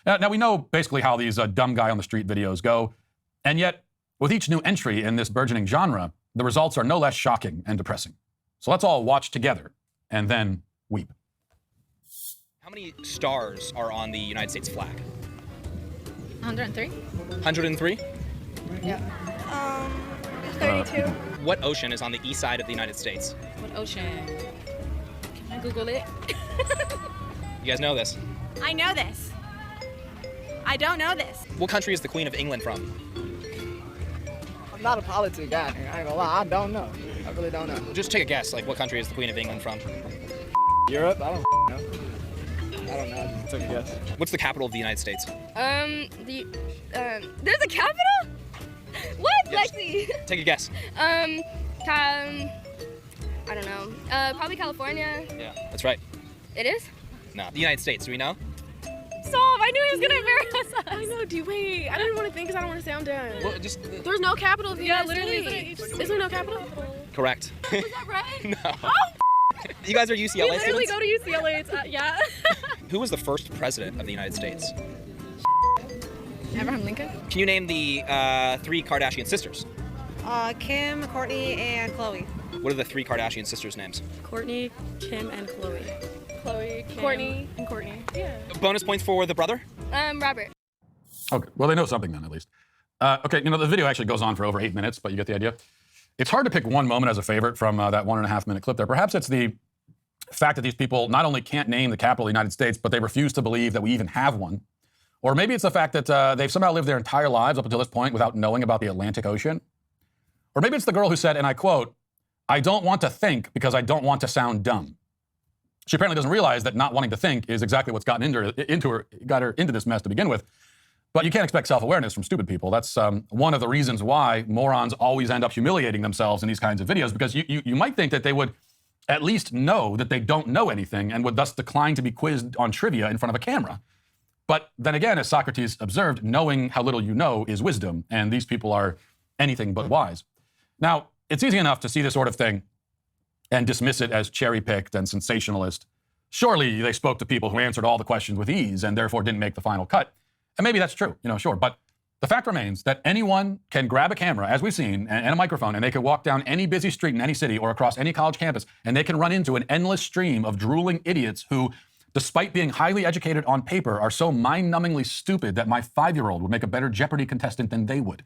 Now, we know basically how these dumb guy on the street videos go, and yet, with each new entry in this burgeoning genre, the results are no less shocking and depressing. So let's all watch together and then weep. How many stars are on the United States flag? 103. 103? Yeah. 32. What ocean is on the east side of the United States? What ocean? Can I Google it? You guys know this. I know this. I don't know this. What country is the Queen of England from? I'm not a politics guy. I ain't gonna lie. I don't know. I really don't know. Just take a guess, like what country is the Queen of England from? Europe? I don't know. I don't know. I just took a guess. What's the capital of the United States? There's a capital? What? Yes. Lexi. Take a guess. I don't know. Probably California. Yeah, that's right. It is? No, the United States. Do we know? Stop! I knew he was gonna embarrass us. I know, dude, wait. I didn't want to think because I don't want to sound dumb. Well, just There's no capital of the United literally, States. isn't Is there no capital? correct. Was that right? No. Oh, You guys are we UCLA literally students? go to UCLA. It's, yeah. Who was the first president of the United States? Abraham Lincoln? Can you name the three Kardashian sisters? Kim, Courtney, and Chloe. What are the three Kardashian sisters' names? Courtney, Kim, and Chloe. Chloe, Kim, Courtney. and Courtney. Yeah. Bonus points for the brother? Robert. Okay, well, they know something then, at least. Okay, the video actually goes on for over 8 minutes, but you get the idea. It's hard to pick one moment as a favorite from that 1.5 minute clip there. Perhaps it's the fact that these people not only can't name the capital of the United States, but they refuse to believe that we even have one. Or maybe it's the fact that they've somehow lived their entire lives up until this point without knowing about the Atlantic Ocean. Or maybe it's the girl who said, and I quote, "I don't want to think because I don't want to sound dumb." She apparently doesn't realize that not wanting to think is exactly what's got her into this mess to begin with. But you can't expect self-awareness from stupid people. That's one of the reasons why morons always end up humiliating themselves in these kinds of videos, because you might think that they would at least know that they don't know anything and would thus decline to be quizzed on trivia in front of a camera. But then again, as Socrates observed, knowing how little you know is wisdom, and these people are anything but wise. Now, it's easy enough to see this sort of thing and dismiss it as cherry-picked and sensationalist. Surely they spoke to people who answered all the questions with ease and therefore didn't make the final cut. And maybe that's true, sure. But the fact remains that anyone can grab a camera, as we've seen, and a microphone, and they can walk down any busy street in any city or across any college campus, and they can run into an endless stream of drooling idiots who, despite being highly educated on paper, are so mind-numbingly stupid that my 5-year-old would make a better Jeopardy contestant than they would.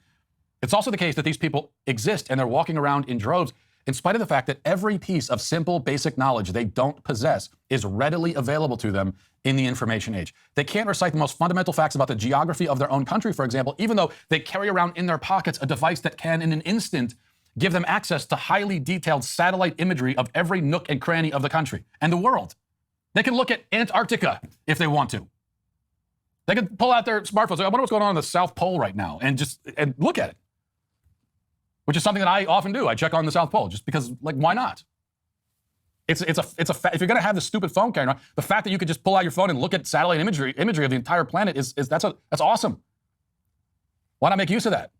It's also the case that these people exist and they're walking around in droves in spite of the fact that every piece of simple, basic knowledge they don't possess is readily available to them in the information age. They can't recite the most fundamental facts about the geography of their own country, for example, even though they carry around in their pockets a device that can, in an instant, give them access to highly detailed satellite imagery of every nook and cranny of the country and the world. They can look at Antarctica if they want to. They can pull out their smartphones. I wonder what's going on the South Pole right now and look at it. Which is something that I often do. I check on the South Pole just because, why not? If you're going to have this stupid phone carrying around, the fact that you could just pull out your phone and look at satellite imagery of the entire planet that's awesome. Why not make use of that?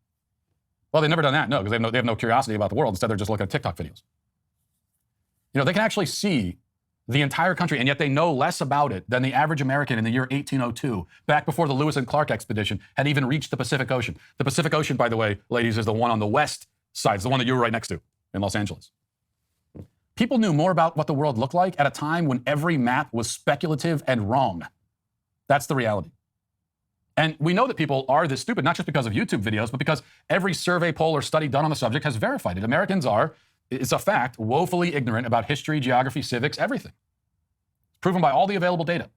Well, they've never done that, no, because they have no curiosity about the world. Instead, they're just looking at TikTok videos. They can actually see the entire country, and yet they know less about it than the average American in the year 1802, back before the Lewis and Clark expedition had even reached the Pacific Ocean. The Pacific Ocean, by the way, ladies, is the one on the west side. It's the one that you were right next to in Los Angeles. People knew more about what the world looked like at a time when every map was speculative and wrong. That's the reality. And we know that people are this stupid, not just because of YouTube videos, but because every survey, poll, or study done on the subject has verified it. Americans are, it's a fact, woefully ignorant about history, geography, civics, everything. It's proven by all the available data.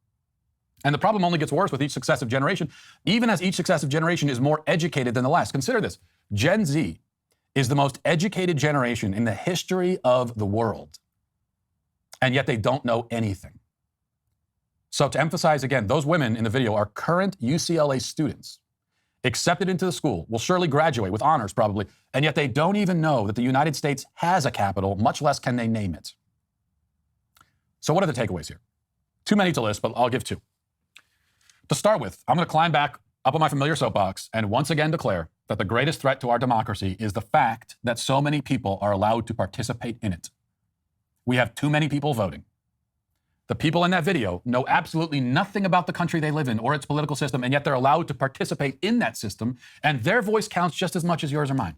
And the problem only gets worse with each successive generation, even as each successive generation is more educated than the last. Consider this. Gen Z is the most educated generation in the history of the world. And yet they don't know anything. So to emphasize again, those women in the video are current UCLA students, accepted into the school, will surely graduate with honors probably, and yet they don't even know that the United States has a capital, much less can they name it. So what are the takeaways here? Too many to list, but I'll give two. To start with, I'm going to climb back up on my familiar soapbox and once again declare that the greatest threat to our democracy is the fact that so many people are allowed to participate in it. We have too many people voting. The people in that video know absolutely nothing about the country they live in or its political system, and yet they're allowed to participate in that system, and their voice counts just as much as yours or mine.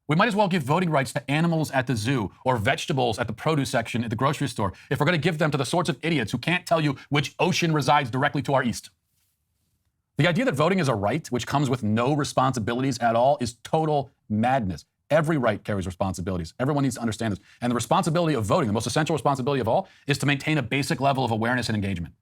We might as well give voting rights to animals at the zoo or vegetables at the produce section at the grocery store if we're going to give them to the sorts of idiots who can't tell you which ocean resides directly to our east. The idea that voting is a right, which comes with no responsibilities at all, is total madness. Every right carries responsibilities. Everyone needs to understand this. And the responsibility of voting, the most essential responsibility of all, is to maintain a basic level of awareness and engagement.